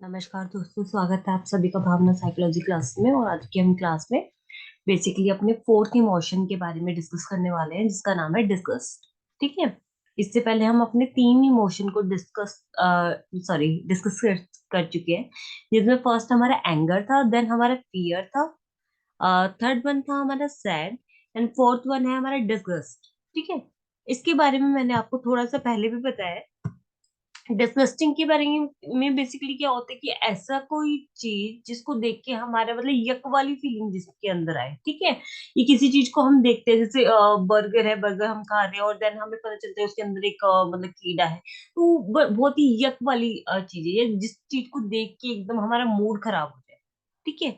नमस्कार दोस्तों, स्वागत है आप सभी का भावना साइकोलॉजी क्लास में। और आज की हम क्लास में बेसिकली अपने फोर्थ इमोशन के बारे में डिस्कस करने वाले हैं, जिसका नाम है डिस्गस्ट। ठीक है। इससे पहले हम अपने तीन इमोशन को डिस्कस कर चुके हैं, जिसमें फर्स्ट हमारा एंगर था, देन हमारा फियर था, थर्ड वन था हमारा सैड, एंड फोर्थ वन है हमारा डिस्गस्ट। ठीक है। इसके बारे में मैंने आपको थोड़ा सा पहले भी बताया। डिस्गस्टिंग के बारे में बेसिकली क्या होता है कि ऐसा कोई चीज जिसको देख के हमारा मतलब यक वाली फीलिंग जिसके अंदर आए। ठीक है। ये किसी चीज को हम देखते हैं, जैसे बर्गर है, बर्गर हम खा रहे हैं और देन हमें पता चलता है उसके अंदर एक मतलब कीड़ा है। तो बहुत ही यक वाली चीज है ये, जिस चीज को देख के एकदम हमारा मूड खराब हो जाए। ठीक है।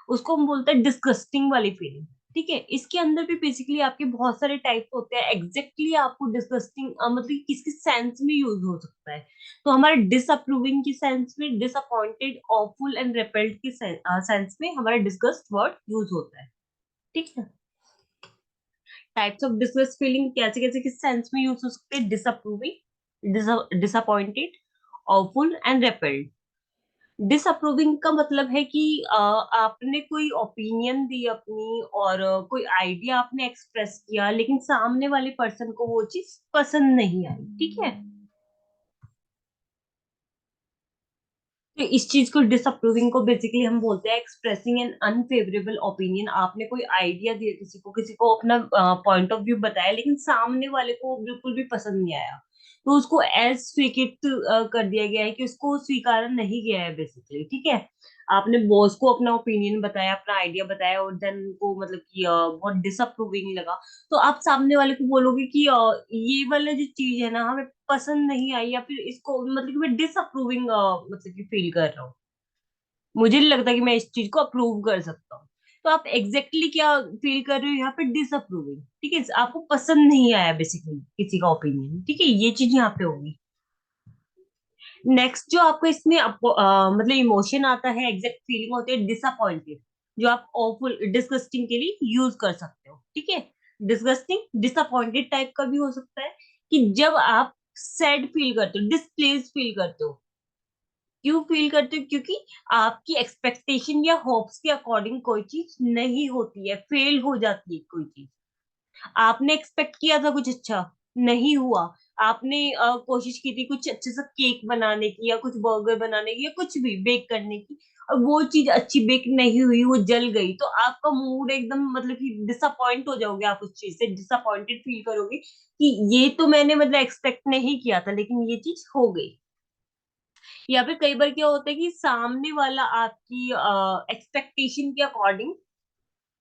उसको हम बोलते हैं डिस्गस्टिंग वाली फीलिंग। ठीक है। इसके अंदर भी बेसिकली आपके बहुत सारे टाइप होते हैं। एग्जैक्टली आपको डिस्गस्टिंग मतलब किस किस सेंस में यूज हो सकता है। तो हमारे डिसअप्रूविंग की सेंस में, डिसअपॉइंटेड, ऑफुल एंड रेपेल्ड की सेंस में हमारा डिस्गस्ट वर्ड यूज होता है। ठीक है। टाइप्स ऑफ डिस्गस्ट फीलिंग कैसे कैसे किस सेंस में यूज हो सकते हैं? Disapproving, disappointed, awful and repelled. Disapproving का मतलब है कि आपने कोई ओपिनियन दी अपनी, और कोई आइडिया आपने एक्सप्रेस किया, लेकिन सामने वाले पर्सन को वो चीज पसंद नहीं आई। ठीक है। तो इस चीज को, डिसअप्रूविंग को बेसिकली हम बोलते हैं एक्सप्रेसिंग एन अनफेवरेबल ओपिनियन। आपने कोई आइडिया दिया किसी को अपना पॉइंट ऑफ व्यू बताया, लेकिन सामने वाले को बिल्कुल भी पसंद नहीं आया। तो उसको एज स्वीकृत कर दिया गया है कि उसको स्वीकार नहीं किया है बेसिकली। ठीक है। आपने बॉस को अपना ओपिनियन बताया, अपना आइडिया बताया, और देन को मतलब कि बहुत डिसअप्रूविंग लगा। तो आप सामने वाले को बोलोगे कि ये वाला जो चीज है ना, हमें पसंद नहीं आई, या फिर इसको मतलब कि मैं डिसअप्रूविंग मतलब कि फील कर रहा हूँ। मुझे नहीं लगता कि मैं इस चीज को अप्रूव कर सकता हूँ। तो आप एग्जैक्टली क्या फील कर रहे हो यहाँ पे? डिसअप्रूविंग। ठीक है। आपको पसंद नहीं आया बेसिकली किसी का ओपिनियन। ठीक है। ये चीज यहाँ पे होगी। नेक्स्ट जो आपको इसमें मतलब इमोशन आता है, एग्जैक्ट फीलिंग होती है डिसअपॉइंटेड, जो आप ऑफुल, डिसगस्टिंग के लिए यूज कर सकते हो। ठीक है। डिसगस्टिंग डिसअपॉइंटेड टाइप का भी हो सकता है, कि जब आप सैड फील करते हो, डिसप्लेस फील करते हो। क्यों फील करते हो? क्योंकि आपकी एक्सपेक्टेशन या होप्स के अकॉर्डिंग कोई चीज नहीं होती है, फेल हो जाती है कोई चीज। आपने एक्सपेक्ट किया था कुछ अच्छा, नहीं हुआ। आपने कोशिश की थी कुछ अच्छे सा केक बनाने की, या कुछ बर्गर बनाने की, या कुछ भी बेक करने की, और वो चीज अच्छी बेक नहीं हुई, वो जल गई, तो आपका मूड एकदम मतलब कि डिसअपॉइंट हो जाओगे। आप उस चीज से डिसअपॉइंटेड फील करोगे कि ये तो मैंने मतलब एक्सपेक्ट नहीं किया था, लेकिन ये चीज हो गई। या फिर कई बार क्या होता है कि सामने वाला आपकी एक्सपेक्टेशन के अकॉर्डिंग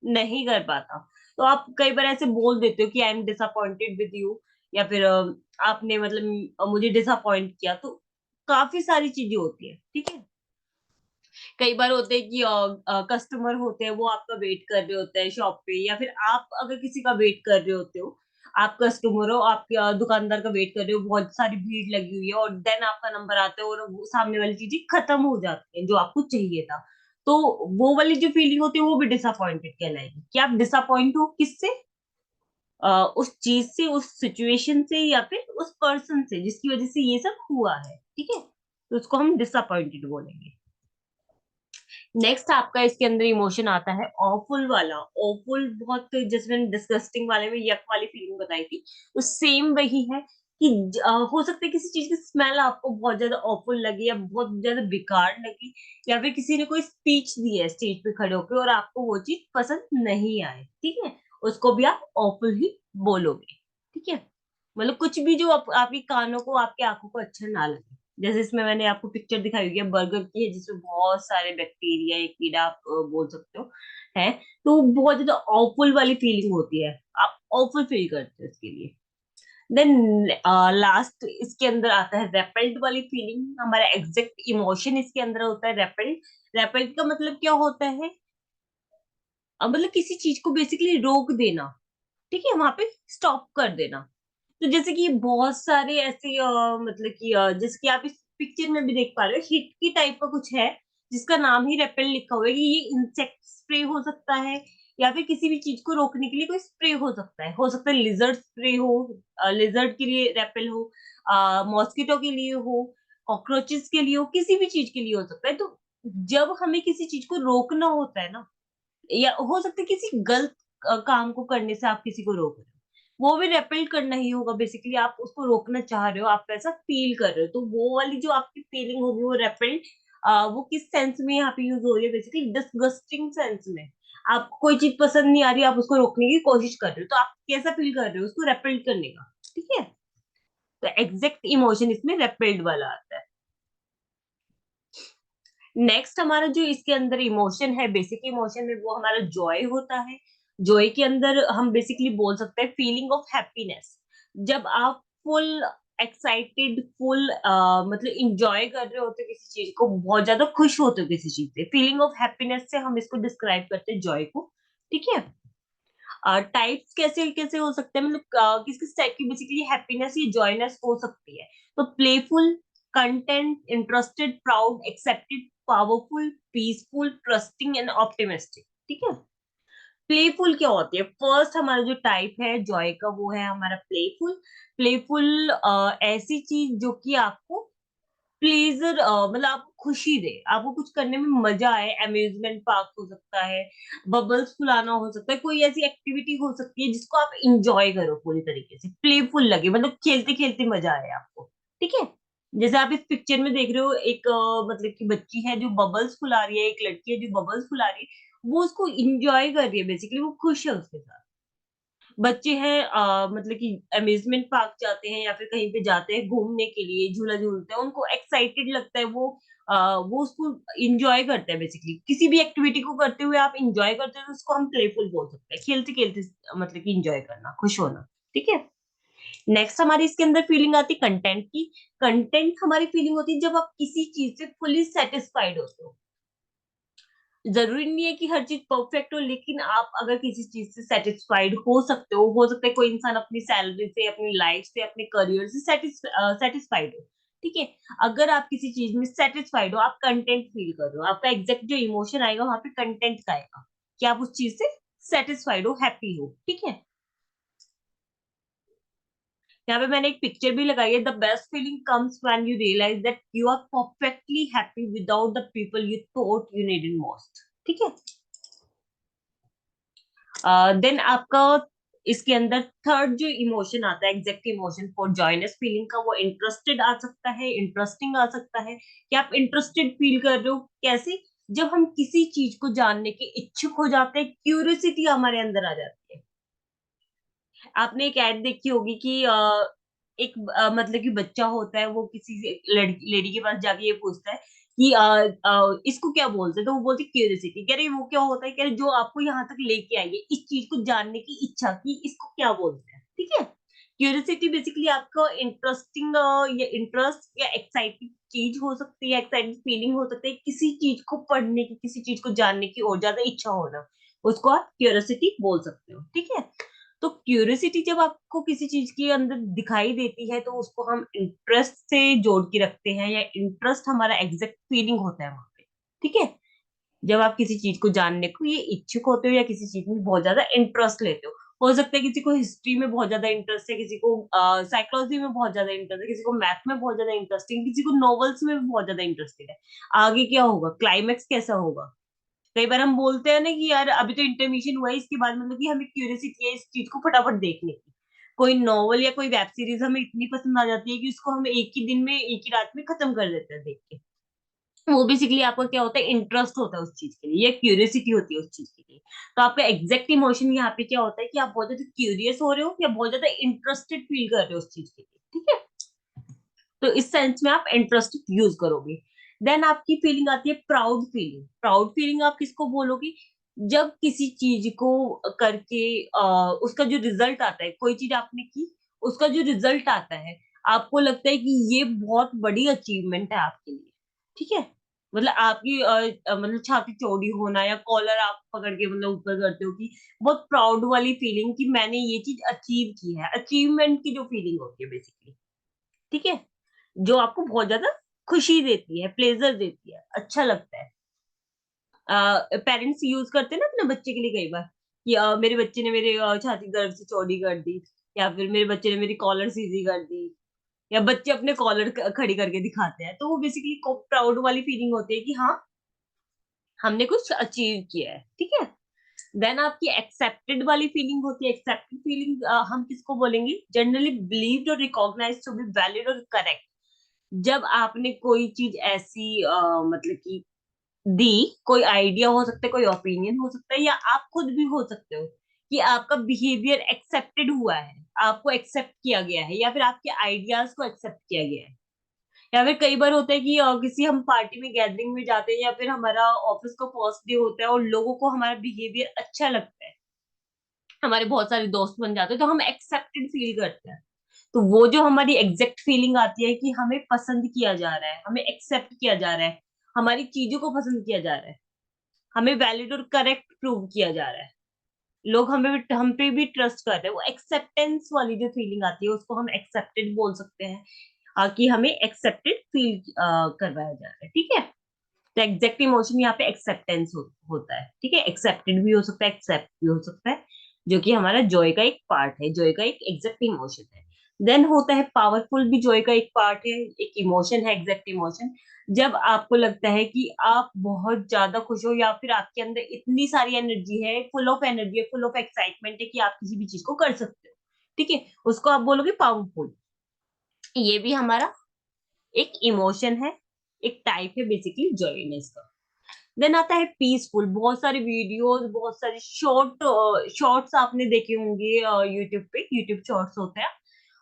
नहीं कर पाता। तो आप कई बार ऐसे बोल देते हो कि I am disappointed with you, या फिर आपने मतलब मुझे डिसअपॉइंट किया। तो काफी सारी चीजें होती है। ठीक है। कई बार होते हैं कि कस्टमर होते हैं, वो आपका वेट कर रहे होते हैं शॉप पे, या फिर आप अगर किसी का वेट कर रहे होते हो, आप कस्टमर हो, आप दुकानदार का वेट कर रहे हो, बहुत सारी भीड़ लगी हुई है, और देन आपका नंबर आता है, और सामने वाली चीजें खत्म हो जाती है जो आपको चाहिए था। तो वो वाली जो फीलिंग होती है, वो भी डिसअपॉइंटेड कहलाएगी। कि आप डिसअपॉइंट हो किससे? उस चीज से, उस सिचुएशन से, या फिर उस पर्सन से जिसकी वजह से ये सब हुआ है। ठीक है। तो उसको हम डिसअपॉइंटेड बोलेंगे। नेक्स्ट आपका इसके अंदर इमोशन आता है ऑफुल वाला। ऑफुल बहुत, जैसे मैंने डिस्गस्टिंग वाले में यक वाली फीलिंग बताई थी, तो सेम वही है कि हो सकता है किसी चीज की स्मेल आपको बहुत ज्यादा ऑफुल लगी, या बहुत ज्यादा बेकार लगी, या फिर किसी ने कोई स्पीच दी है स्टेज पे खड़े होकर, और आपको वो चीज पसंद नहीं आए। ठीक है। उसको भी आप ऑफुल ही बोलोगे। ठीक है। मतलब कुछ भी जो आपके कानों को, आपकी आंखों को अच्छा ना लगे। जैसे इसमें मैंने आपको पिक्चर दिखाई हुई है बर्गर की, है जिसमें बहुत सारे बैक्टीरिया, एक कीड़ा आप बोल सकते हो, है। तो बहुत ज्यादा ऑफुल वाली फीलिंग होती है, आप ऑफुल फील करते हो इसके लिए। देन लास्ट इसके अंदर आता है रेपल्ड वाली फीलिंग। हमारा एग्जैक्ट इमोशन इसके अंदर होता है रेपल्ड। रेपल्ड का मतलब क्या होता है? मतलब किसी चीज को बेसिकली रोक देना। ठीक है। वहां पे स्टॉप कर देना। तो जैसे कि बहुत सारे ऐसे मतलब कि जैसे कि आप इस पिक्चर में भी देख पा रहे हो, हिट की टाइप का कुछ है, जिसका नाम ही रेपेल लिखा हुआ है, कि ये इंसेक्ट स्प्रे हो सकता है, या फिर किसी भी चीज को रोकने के लिए कोई स्प्रे हो सकता है लिजर्ड स्प्रे हो, लिजर्ड के लिए रेपेल हो, मॉस्किटो के लिए हो, कॉकरोचेस के लिए हो, किसी भी चीज के लिए हो सकता है। तो जब हमें किसी चीज को रोकना होता है ना, या हो सकता है किसी गलत काम को करने से आप किसी को रोक रहे हो, वो भी रेपेल करना ही होगा बेसिकली। आप उसको रोकना चाह रहे हो, आप ऐसा फील कर रहे हो, तो वो वाली जो आपकी फीलिंग होगी वो रेपेल, वो किस सेंस में यहाँ पे यूज हो रही है, बेसिकली डिसगस्टिंग सेंस में। आपको कोई चीज पसंद नहीं आ रही, आप उसको रोकने की कोशिश कर रहे हो, तो आप कैसा फील कर रहे हो उसको रेपेल करने का। ठीक है, तो एग्जैक्ट इमोशन इसमें रेपेल्ड वाला आता है। नेक्स्ट हमारा जो इसके अंदर इमोशन है, बेसिक इमोशन में, वो हमारा जॉय होता है। जॉय के अंदर हम बेसिकली बोल सकते हैं फीलिंग ऑफ हैप्पीनेस। जब आप फुल एक्साइटेड, फुल मतलब इंजॉय कर रहे होते हो किसी चीज को, बहुत ज्यादा खुश होते हो किसी चीज से, फीलिंग ऑफ हैप्पीनेस से हम इसको डिस्क्राइब करते हैं जॉय को। ठीक है, टाइप्स कैसे कैसे हो सकते हैं, मतलब किस किस टाइप की बेसिकली हैप्पीनेस या जॉयनेस हो सकती है। तो playful, content, interested, proud, accepted, powerful, peaceful, trusting and optimistic. ठीक है, प्लेफुल क्या होती है? फर्स्ट हमारा जो टाइप है जॉय का, वो है हमारा प्लेफुल। प्लेफुल ऐसी चीज जो कि आपको प्लेजर, मतलब आपको खुशी दे, आपको कुछ करने में मजा आए। अम्यूजमेंट पार्क हो सकता है, बबल्स फुलाना हो सकता है, कोई ऐसी एक्टिविटी हो सकती है जिसको आप इंजॉय करो पूरी तरीके से, प्लेफुल लगे, मतलब खेलते खेलते मजा आए आपको। ठीक है, जैसे आप इस पिक्चर में देख रहे हो, एक मतलब कि बच्ची है जो बबल्स फुला रही है, एक लड़की है जो बबल्स फुला रही है, वो उसको इंजॉय कर रही है, बेसिकली वो खुश है उसके साथ। बच्चे हैं, मतलब कि अम्यूजमेंट पार्क जाते हैं या फिर कहीं पे जाते हैं घूमने के लिए, झूला झूलते हैं, उनको एक्साइटेड लगता है, वो उसको इंजॉय करते हैं। बेसिकली किसी भी एक्टिविटी को करते हुए आप इंजॉय करते हो, तो उसको हम प्लेफुल बोल सकते हैं, खेलते खेलते मतलब कि इंजॉय करना, खुश होना। ठीक है, नेक्स्ट हमारी इसके अंदर फीलिंग आती है कंटेंट की। कंटेंट हमारी फीलिंग होती है जब आप किसी चीज से फुली सेटिस्फाइड होते हो। जरूरी नहीं है कि हर चीज परफेक्ट हो, लेकिन आप अगर किसी चीज से सेटिस्फाइड हो सकते हो सकता है कोई इंसान अपनी सैलरी से, अपनी लाइफ से, अपने करियर से सेटिस्फाइड हो। ठीक है, अगर आप किसी चीज में सेटिस्फाइड हो, आप कंटेंट फील कर रहे हो, आपका एग्जैक्ट जो इमोशन आएगा वहां पे कंटेंट का आएगा, कि आप उस चीज से सेटिस्फाइड हो, हैप्पी हो। ठीक है, यहाँ पे मैंने एक पिक्चर भी लगाई है, the best feeling comes when you realise that you are perfectly happy without the people you thought you needed most. ठीक है, देन आपका इसके अंदर थर्ड जो इमोशन आता है, एग्जैक्ट इमोशन फॉर जॉयनेस फीलिंग का, वो इंटरेस्टेड आ सकता है, इंटरेस्टिंग आ सकता है, कि आप इंटरेस्टेड फील कर रहे हो। कैसे? जब हम किसी चीज को जानने के इच्छुक हो जाते हैं, क्यूरियोसिटी हमारे अंदर आ जाती है। आपने एक ऐड देखी होगी कि एक मतलब कि बच्चा होता है, वो किसी लड़की लेडी के पास जाके ये पूछता है कि इसको क्या बोलते हैं, तो वो बोलती क्यूरियोसिटी। कह रही वो क्या होता है? कह रही जो आपको यहाँ तक लेके आई है, इस चीज को जानने की इच्छा की, इसको क्या बोलते हैं। ठीक है, क्यूरियोसिटी बेसिकली आपका इंटरेस्टिंग या इंटरेस्ट या एक्साइटिंग चीज हो सकती है, एक्साइटिंग फीलिंग हो सकती है, किसी चीज को पढ़ने की, किसी चीज को जानने की और ज्यादा इच्छा होना, उसको आप क्यूरियोसिटी बोल सकते हो। ठीक है, तो क्यूरियोसिटी जब आपको किसी चीज के अंदर दिखाई देती है, तो उसको हम इंटरेस्ट से जोड़ के रखते हैं, या इंटरेस्ट हमारा एग्जैक्ट फीलिंग होता है वहां पे। ठीक है, जब आप किसी चीज को जानने को ये इच्छुक होते हो, या किसी चीज में बहुत ज्यादा इंटरेस्ट लेते हो सकता है किसी को हिस्ट्री में बहुत ज्यादा इंटरेस्ट है, किसी को साइकोलॉजी में बहुत ज्यादा इंटरेस्ट है, किसी को मैथ में बहुत ज्यादा इंटरेस्ट है, किसी को नॉवेल्स में भी बहुत ज्यादा इंटरेस्टेड है। आगे क्या होगा, क्लाइमेक्स कैसा होगा? कई बार हम बोलते हैं ना कि यार अभी तो इंटरमिशन हुआ है, इसके बाद मतलब कि हमें क्यूरियोसिटी है इस चीज को फटाफट देखने की। कोई नॉवल या कोई वेब सीरीज हमें इतनी पसंद आ जाती है कि उसको हम एक ही दिन में, एक ही रात में खत्म कर देते हैं देख के। वो बेसिकली आपका क्या होता है, इंटरेस्ट होता है उस चीज के लिए, या क्यूरियोसिटी होती है उस चीज के लिए। तो आपका एग्जैक्ट इमोशन यहाँ पे क्या होता है कि आप बहुत ज्यादा क्यूरियस हो रहे हो, या बहुत ज्यादा इंटरेस्टेड फील कर रहे हो उस चीज के लिए। ठीक है, तो इस सेंस में आप इंटरेस्ट यूज करोगे। देन आपकी फीलिंग आती है प्राउड फीलिंग। प्राउड फीलिंग आप किसको बोलोगे? जब किसी चीज को करके उसका जो रिजल्ट आता है, कोई चीज आपने की, उसका जो रिजल्ट आता है, आपको लगता है कि ये बहुत बड़ी अचीवमेंट है आपके लिए। ठीक है, मतलब आपकी मतलब छाती चौड़ी होना, या कॉलर आप पकड़ के मतलब ऊपर करते हो, कि बहुत प्राउड वाली फीलिंग कि मैंने ये चीज अचीव की है, अचीवमेंट की जो फीलिंग होती है बेसिकली। ठीक है, जो आपको बहुत ज्यादा खुशी देती है, प्लेजर देती है, अच्छा लगता है। पेरेंट्स यूज करते हैं ना अपने बच्चे के लिए कई बार, कि मेरे बच्चे ने मेरे छाती गर्व से चौड़ी कर दी, या फिर मेरे बच्चे ने मेरी कॉलर सीधी कर दी। या बच्चे अपने कॉलर खड़ी करके दिखाते हैं, तो वो बेसिकली प्राउड वाली फीलिंग होती है कि हाँ हमने कुछ अचीव किया है, ठीक है। देन आपकी एक्सेप्टेड वाली फीलिंग होती है। एक्सेप्टेड फीलिंग हम किसको बोलेंगे? जनरली बिलीव्ड और रिकॉग्नाइज्ड टू बी वैलिड और करेक्ट। जब आपने कोई चीज ऐसी मतलब कि दी, कोई आइडिया हो सकता है, कोई ओपिनियन हो सकता है, या आप खुद भी हो सकते हो कि आपका बिहेवियर एक्सेप्टेड हुआ है, आपको एक्सेप्ट किया गया है, या फिर आपके आइडियाज को एक्सेप्ट किया गया है। या फिर कई बार होता है कि किसी हम पार्टी में गैदरिंग में जाते हैं, या फिर हमारा ऑफिस का फर्स्ट डे होता है और लोगों को हमारा बिहेवियर अच्छा लगता है, हमारे बहुत सारे दोस्त बन जाते हैं, तो हम एक्सेप्टेड फील करते हैं। तो वो जो हमारी एग्जैक्ट फीलिंग आती है कि हमें पसंद किया जा रहा है, हमें एक्सेप्ट किया जा रहा है, हमारी चीजों को पसंद किया जा रहा है, हमें वैलिड और करेक्ट प्रूव किया जा रहा है, लोग हम पे भी ट्रस्ट कर रहे हैं, वो एक्सेप्टेंस वाली जो फीलिंग आती है उसको हम एक्सेप्टेड बोल सकते हैं। कि हमें एक्सेप्टेड फील करवाया जा रहा है, ठीक है। तो एग्जैक्ट इमोशन यहाँ पे एक्सेप्टेंस होता है, ठीक है। एक्सेप्टेड भी हो सकता है, एक्सेप्ट भी हो सकता है, जो कि हमारा जॉय का एक पार्ट है, जॉय का एक एग्जैक्ट इमोशन है। देन होता है पावरफुल, भी जॉय का एक पार्ट है, एक इमोशन है, एग्जैक्ट इमोशन। जब आपको लगता है कि आप बहुत ज्यादा खुश हो, या फिर आपके अंदर इतनी सारी एनर्जी है, फुल ऑफ एनर्जी है, फुल ऑफ एक्साइटमेंट है कि आप किसी भी चीज को कर सकते हो, ठीक है, उसको आप बोलोगे पावरफुल। ये भी हमारा एक इमोशन है, एक टाइप है बेसिकली जॉयनेस का। देन आता है पीसफुल। बहुत सारे वीडियोस, बहुत सारे शॉर्ट्स आपने देखे होंगे यूट्यूब पे, यूट्यूब शॉर्ट्स होते हैं,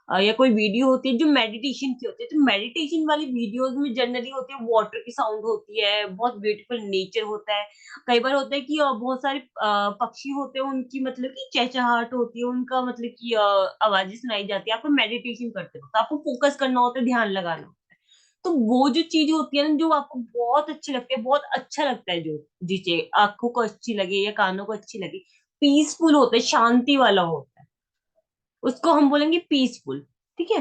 या कोई वीडियो होती है जो मेडिटेशन की होती है, तो मेडिटेशन वाली वीडियोस में जनरली होती है वाटर की साउंड होती है, बहुत ब्यूटीफुल नेचर होता है। कई बार होता है कि बहुत सारे पक्षी होते हैं, उनकी मतलब कि चहचहाहट होती है, उनका मतलब कि आवाजें सुनाई जाती है। आपको मेडिटेशन करते हो तो आपको फोकस करना होता है, ध्यान लगाना होता है। तो वो जो चीज होती है ना, जो आपको बहुत अच्छी लगती है, बहुत अच्छा लगता है, जो जिसे आंखों को अच्छी लगे या कानों को अच्छी लगे, पीसफुल होता है, शांति वाला होता है, उसको हम बोलेंगे पीसफुल, ठीक है।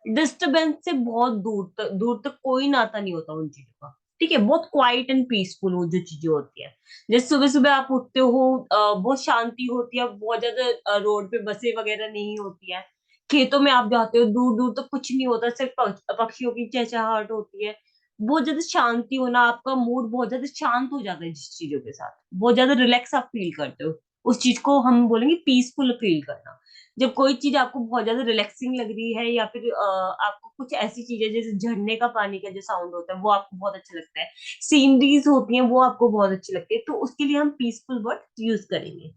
डिस्टरबेंस से बहुत दूर तक कोई नाता नहीं होता उन चीजों का, ठीक है। बहुत क्वाइट एंड पीसफुल वो जो चीजें होती है। जैसे सुबह सुबह आप उठते हो, बहुत शांति होती है, बहुत ज्यादा रोड पे बसें वगैरह नहीं होती है, खेतों में आप जाते हो, दूर दूर तक कुछ नहीं होता, सिर्फ पक्षियों की चहचहाहट होती है, बहुत ज्यादा शांति होना, आपका मूड बहुत ज्यादा शांत हो जाता है जिस चीजों के साथ, बहुत ज्यादा रिलैक्स आप फील करते हो, उस चीज को हम बोलेंगे पीसफुल फील करना। जब कोई चीज आपको बहुत ज्यादा रिलैक्सिंग लग रही है, या फिर आपको कुछ ऐसी चीजें जैसे झरने का पानी का जो साउंड होता है वो आपको बहुत अच्छा लगता है, सीनरीज होती हैं वो आपको बहुत अच्छी लगती है, तो उसके लिए हम पीसफुल वर्ड यूज करेंगे।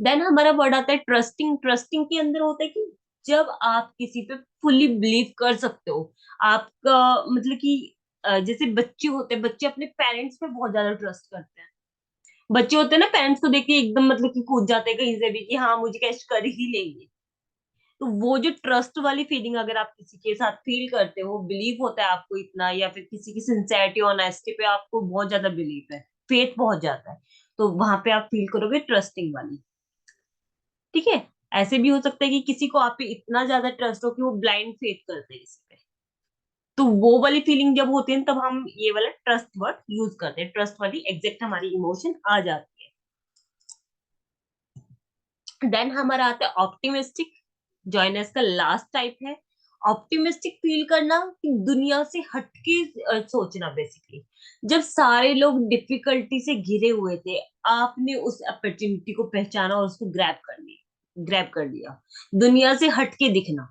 देन हमारा वर्ड आता है ट्रस्टिंग। ट्रस्टिंग के अंदर होता है कि जब आप किसी पे फुल्ली बिलीव कर सकते हो, आपका मतलब कि जैसे बच्चे होते हैं, बच्चे अपने पेरेंट्स पे बहुत ज्यादा ट्रस्ट करते हैं। बच्चे होते हैं ना, पेरेंट्स को देख के एकदम मतलब कि कूद जाते हैं कहीं से भी कि हाँ मुझे कैश कर ही लेंगे। तो वो जो ट्रस्ट वाली फीलिंग अगर आप किसी के साथ फील करते हो, बिलीव होता है आपको इतना, या फिर किसी की सिंसेरिटी ऑनेस्टी पे आपको बहुत ज्यादा बिलीव है, फेथ बहुत ज्यादा है, तो वहां पे आप फील करोगे ट्रस्टिंग वाली, ठीक है। ऐसे भी हो सकता है कि किसी को आप पे इतना ज्यादा ट्रस्ट हो कि वो ब्लाइंड फेथ करते हैं किसी पे, तो वो वाली फीलिंग जब होती है तब हम ये वाला ट्रस्ट वर्ड यूज करते हैं, ट्रस्ट वाली एग्जैक्ट हमारी इमोशन आ जाती है। देन हमारा आता है ऑप्टिमिस्टिक। जॉइनस का लास्ट टाइप है ऑप्टिमिस्टिक फील करना, कि दुनिया से हटके सोचना बेसिकली। जब सारे लोग डिफिकल्टी से घिरे हुए थे, आपने उस अपॉर्चुनिटी को पहचाना और उसको ग्रैब कर लिया, दुनिया से हटके दिखना,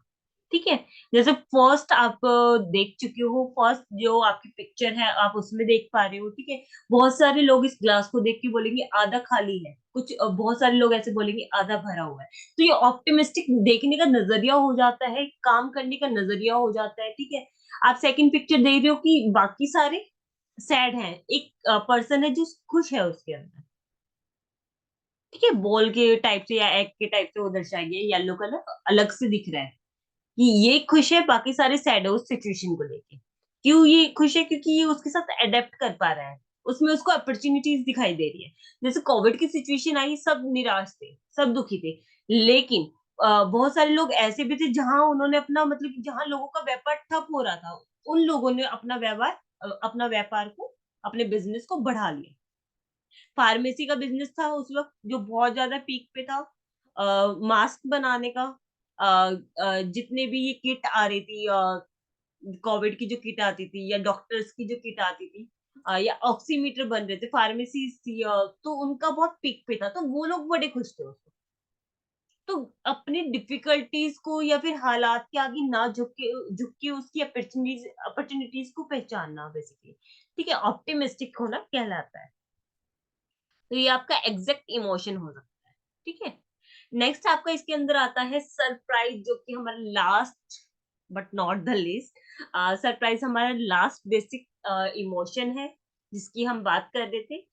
ठीक है। जैसे फर्स्ट आप देख चुके हो, फर्स्ट जो आपकी पिक्चर है आप उसमें देख पा रहे हो, ठीक है। बहुत सारे लोग इस ग्लास को देख के बोलेंगे आधा खाली है, कुछ बहुत सारे लोग ऐसे बोलेंगे आधा भरा हुआ है। तो ये ऑप्टिमिस्टिक देखने का नजरिया हो जाता है, काम करने का नजरिया हो जाता है, ठीक है। आप सेकंड पिक्चर देख रहे हो कि बाकी सारे सैड हैं, एक पर्सन है जो खुश है उसके अंदर, ठीक है। बॉल के टाइप से या एग के टाइप से वो दर्शाया गया है, येलो कलर अलग से दिख रहा है कि ये खुश है, बाकी सारे सैड है उस सिचुएशन को लेके। क्यों ये खुश है? क्योंकि ये उसके साथ अडेप्ट कर पा रहा है, उसमें उसको अपॉर्चुनिटीज दिखाई दे रही है। जैसे कोविड की सिचुएशन आई, सब निराश थे, सब दुखी थे, लेकिन बहुत सारे लोग ऐसे भी थे जहां उन्होंने अपना मतलब कि जहां लोगों का व्यापार ठप हो रहा था, उन लोगों ने अपना व्यापार को, अपने बिजनेस को बढ़ा लिया। फार्मेसी का बिजनेस था उस वक्त जो बहुत ज्यादा पीक पे था, मास्क बनाने का, जितने भी ये किट आ रही थी, कोविड की जो किट आती थी या डॉक्टर्स की जो किट आती थी, या ऑक्सीमीटर बन रहे थे, फार्मेसीज थी, तो उनका बहुत पीक पे था, तो वो लोग बड़े खुश थे उसको। तो अपनी डिफिकल्टीज को या फिर हालात के आगे ना झुक के उसकी अपॉर्चुनिटीज को पहचानना बेसिकली, ठीक है, ऑप्टिमिस्टिक होना कहलाता है। तो ये आपका एग्जैक्ट इमोशन हो सकता है, ठीक है। नेक्स्ट आपका इसके अंदर आता है सरप्राइज, जो कि हमारा last but not the least. Surprise हमारा लास्ट बेसिक इमोशन है जिसकी हम बात कर रहे थे।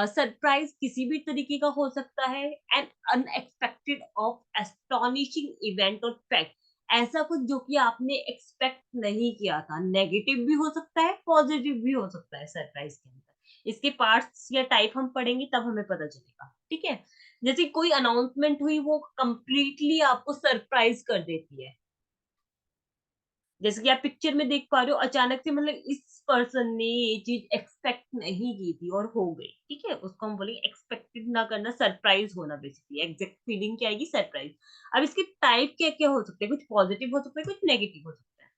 सरप्राइज किसी भी तरीके का हो सकता है, N unexpected of astonishing event और फैक्ट, ऐसा कुछ जो कि आपने एक्सपेक्ट नहीं किया था। नेगेटिव भी हो सकता है, पॉजिटिव भी हो सकता है सरप्राइज के अंदर। इसके पार्ट्स या टाइप हम पढ़ेंगे तब हमें पता चलेगा, ठीक है। जैसे कोई अनाउंसमेंट हुई, वो कंप्लीटली आपको सरप्राइज कर देती है। जैसे कि आप पिक्चर में देख पा रहे हो, अचानक से मतलब इस पर्सन ने ये चीज एक्सपेक्ट नहीं की थी और हो गई, ठीक है, उसको हम बोलेंगे एक्सपेक्टेड ना करना, सरप्राइज होना बेसिकली। एग्जैक्ट फीलिंग क्या आएगी, सरप्राइज। अब इसके टाइप क्या क्या हो सकते हैं, कुछ पॉजिटिव हो सकते हैं, कुछ नेगेटिव हो सकते हैं।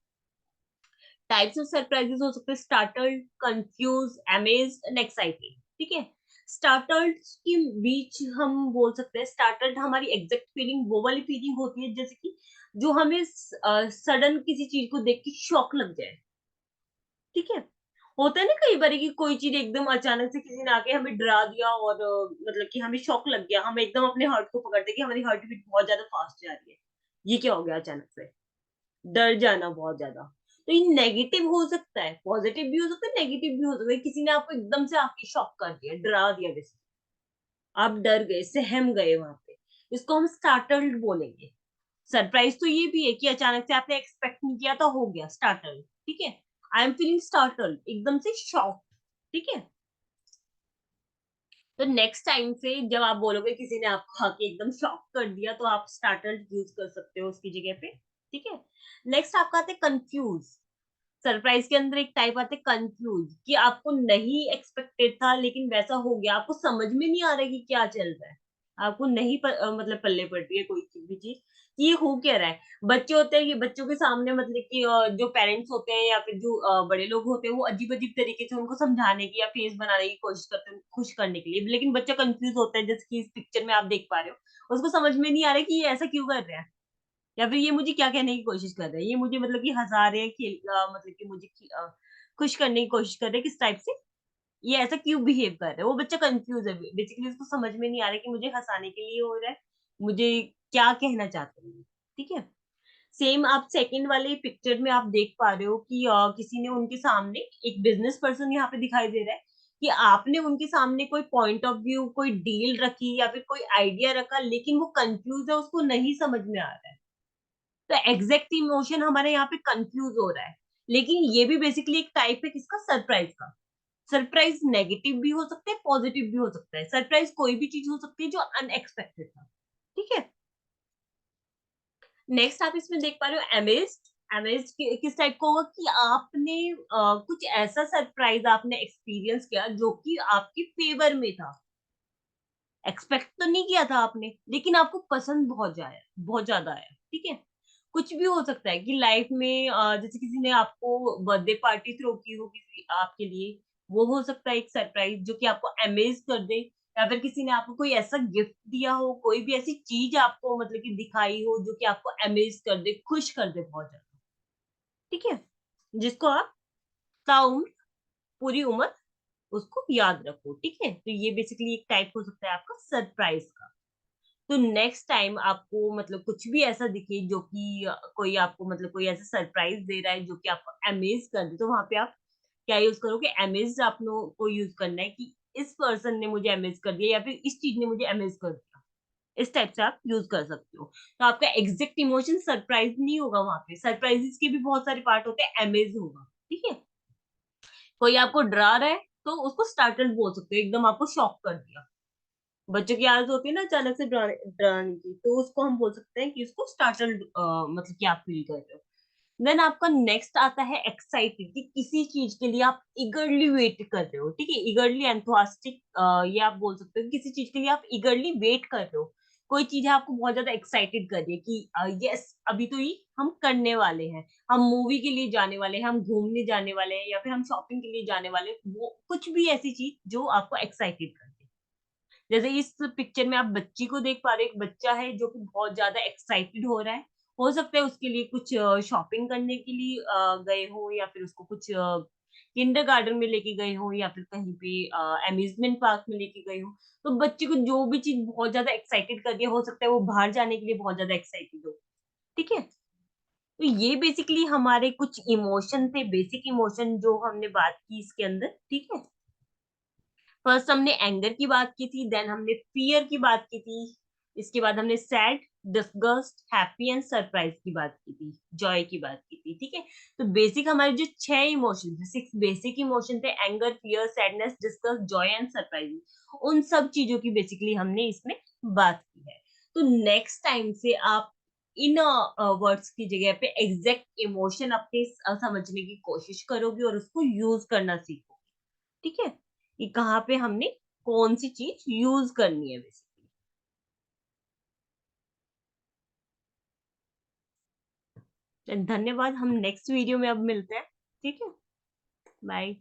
टाइप्स ऑफ सरप्राइजेस हो सकते हैं startled, confuse, amazed and excited, ठीक है। स्टार्टल्ड के बीच हम बोल सकते हैं, स्टार्टल्ड हमारी एग्जैक्ट फीलिंग वो वाली फीलिंग होती है जैसे कि जो हमें सडन किसी चीज को देख के शॉक लग जाए, ठीक है। होता है ना कई बार कि कोई चीज एकदम अचानक से किसी ने आके हमें डरा दिया और मतलब कि हमें शॉक लग गया, हम एकदम अपने हार्ट को पकड़ते कि हमारी हार्ट बीट बहुत ज्यादा फास्ट जा रही है, ये क्या हो गया अचानक से, डर जाना बहुत ज्यादा। तो ये नेगेटिव हो सकता है, पॉजिटिव भी हो सकता है, नेगेटिव भी हो सकता है। किसी ने आपको एकदम से आके शॉक कर दिया, डरा दिया, जैसे आप डर गए, सहम गए वहां पे, इसको हम स्टार्टल्ड बोलेंगे। सरप्राइज तो ये भी है कि अचानक से आपने एक्सपेक्ट नहीं किया तो हो गया स्टार्टल्ड, ठीक है। आई एम फीलिंग स्टार्टल्ड, एकदम से शॉक, ठीक है। तो नेक्स्ट टाइम से जब आप बोलोगे किसी ने आपको आके एकदम शॉक कर दिया, तो आप स्टार्टल्ड यूज कर सकते हो उसकी जगह पे, ठीक है। नेक्स्ट आपका आता है कंफ्यूज। सरप्राइज के अंदर एक टाइप आता है कंफ्यूज, कि आपको नहीं एक्सपेक्टेड था लेकिन वैसा हो गया, आपको समझ में नहीं आ रहा है कि क्या चल रहा है, आपको नहीं मतलब पल्ले पड़ रही है कोई भी चीज, कि ये हो क्या रहा है। बच्चे होते हैं, ये बच्चों के सामने मतलब कि जो पेरेंट्स होते हैं या फिर जो बड़े लोग होते हैं, वो अजीब अजीब तरीके से उनको समझाने की या फेस बनाने की कोशिश करते हैं खुश करने के लिए, लेकिन बच्चा कंफ्यूज होता है, जैसे कि इस पिक्चर में आप देख पा रहे हो, उसको समझ में नहीं आ रहा है कि ये ऐसा क्यों कर रहे हैं, या फिर ये मुझे क्या कहने की कोशिश कर रहे हैं, ये मुझे मतलब कि हंसा रहे हैं, मतलब कि मुझे खुश करने की कोशिश कर रहे हैं किस टाइप से, ये ऐसा क्यों बिहेव कर रहा है। वो बच्चा कंफ्यूज है, बेसिकली उसको समझ में नहीं आ रहा है कि मुझे हंसाने के लिए हो रहा है, मुझे क्या कहना चाहते हैं, ठीक है। सेम आप सेकंड वाले पिक्चर में आप देख पा रहे हो कि किसी ने उनके सामने, एक बिजनेस पर्सन यहाँ पे दिखाई दे रहा है, कि आपने उनके सामने कोई पॉइंट ऑफ व्यू, कोई डील रखी या फिर कोई आइडिया रखा, लेकिन वो कंफ्यूज है, उसको नहीं समझ में आ रहा है। तो एग्जैक्ट इमोशन हमारे यहाँ पे कंफ्यूज हो रहा है, लेकिन ये भी बेसिकली एक टाइप है किसका, सरप्राइज का। सरप्राइज नेगेटिव भी हो सकता है, पॉजिटिव भी हो सकता है। सरप्राइज कोई भी चीज हो सकती है जो अनएक्सपेक्टेड था, ठीक है। नेक्स्ट आप इसमें देख पा रहे हो अमेज्ड। अमेज्ड किस टाइप का होगा, कि आपने कुछ ऐसा सरप्राइज आपने एक्सपीरियंस किया जो कि आपके फेवर में था, एक्सपेक्ट तो नहीं किया था आपने, लेकिन आपको पसंद बहुत ज्यादा आया, ठीक है। कुछ भी हो सकता है कि लाइफ में जैसे किसी ने आपको बर्थडे पार्टी थ्रो की हो किसी आपके लिए, वो हो सकता है एक सरप्राइज जो कि आपको अमेज कर दे। या फिर किसी ने आपको कोई ऐसा गिफ्ट दिया हो, कोई भी ऐसी चीज आपको मतलब कि दिखाई हो जो कि आपको अमेज कर दे, खुश कर दे बहुत ज्यादा, ठीक है, जिसको आप ताउम्र, पूरी उम्र उसको याद रखो, ठीक है। तो ये बेसिकली एक टाइप हो सकता है आपका सरप्राइज का। तो नेक्स्ट टाइम आपको मतलब कुछ भी ऐसा दिखे जो कि कोई आपको मतलब कोई ऐसा सरप्राइज दे रहा है जो कि आपको अमेज कर दे, तो वहां पे आप क्या यूज करोगे, अमेज आप लोग को यूज करना है, कि इस पर्सन ने मुझे अमेज कर दिया या फिर इस चीज ने मुझे अमेज कर दिया, इस टाइप से आप यूज कर सकते हो। तो आपका एग्जैक्ट इमोशन सरप्राइज नहीं होगा, वहां पे सरप्राइजेस के भी बहुत सारे पार्ट होते हैं, अमेज होगा, ठीक है। कोई आपको डरा रहा है तो उसको स्टार्टल्ड बोल सकते हो, एकदम आपको शॉक कर दिया। बच्चों की आदत होती है ना अचानक से डराने की, तो उसको हम बोल सकते हैं कि उसको स्टार्टल्ड मतलब कि आप फील कर रहे हो। देन आपका नेक्स्ट आता है एक्साइटेड, कि किसी चीज के लिए आप इगरली वेट कर रहे हो, ठीक है, इगरली एंथुसियास्टिक, ये आप बोल सकते हो, किसी चीज के लिए आप इगरली वेट कर रहे हो, कोई चीज़ है आपको बहुत ज़्यादा एक्साइटेड कर रही है कि यस अभी तो ये हम करने वाले हैं। हम मूवी के लिए जाने वाले हैं, हम घूमने जाने वाले हैं या फिर हम शॉपिंग के लिए जाने वाले हैं। वो कुछ भी ऐसी चीज़ जो आपको एक्साइटेड कर दे। जैसे इस पिक्चर में आप बच्ची को देख पा रहे हो, एक बच्चा है जो कि बहुत ज़्यादा एक्साइटेड हो रहा है। हो सकता है उसके लिए कुछ शॉपिंग करने के लिए गए हों या फिर उसको कुछ किंडरगार्टन में लेके गए हों या फिर कहीं पे अम्यूज़मेंट पार्क में लेके गए हों। तो बच्चे को जो भी चीज़ बहुत ज़्यादा एक्साइटेड कर रही है, हो सकता है वो बाहर जाने के लिए बहुत ज़्यादा एक्साइटेड हो। ठीक है? तो ये बेसिकली हमारे कुछ इमोशन थे, बेसिक इमोशन जो हमने बात की इसके अंदर, ठीक है? फर्स्ट हमने एंगर की बात की थी, देन हमने फ़ियर की बात की थी, इसके बाद हमने sad, disgust, happy and surprise की बात की थी, जॉय की बात की थी, ठीक है? तो बेसिक हमारे जो 6 इमोशंस थे, 6 बेसिक इमोशन थे anger, fear, sadness, disgust, Joy and surprise. उन सब चीज़ों की बेसिकली हमने इसमें बात की है। तो नेक्स्ट टाइम से आप इन वर्ड्स की जगह पे एग्ज़ैक्ट इमोशन अपने समझने की कोशिश करोगे और उसको यूज़ करना सीखोगे। ठीक है? कि कहाँ पे हमने कौन-सी चीज़ यूज़ करनी है बेसिकली। धन्यवाद, हम नेक्स्ट वीडियो में अब मिलते हैं। ठीक है? बाय।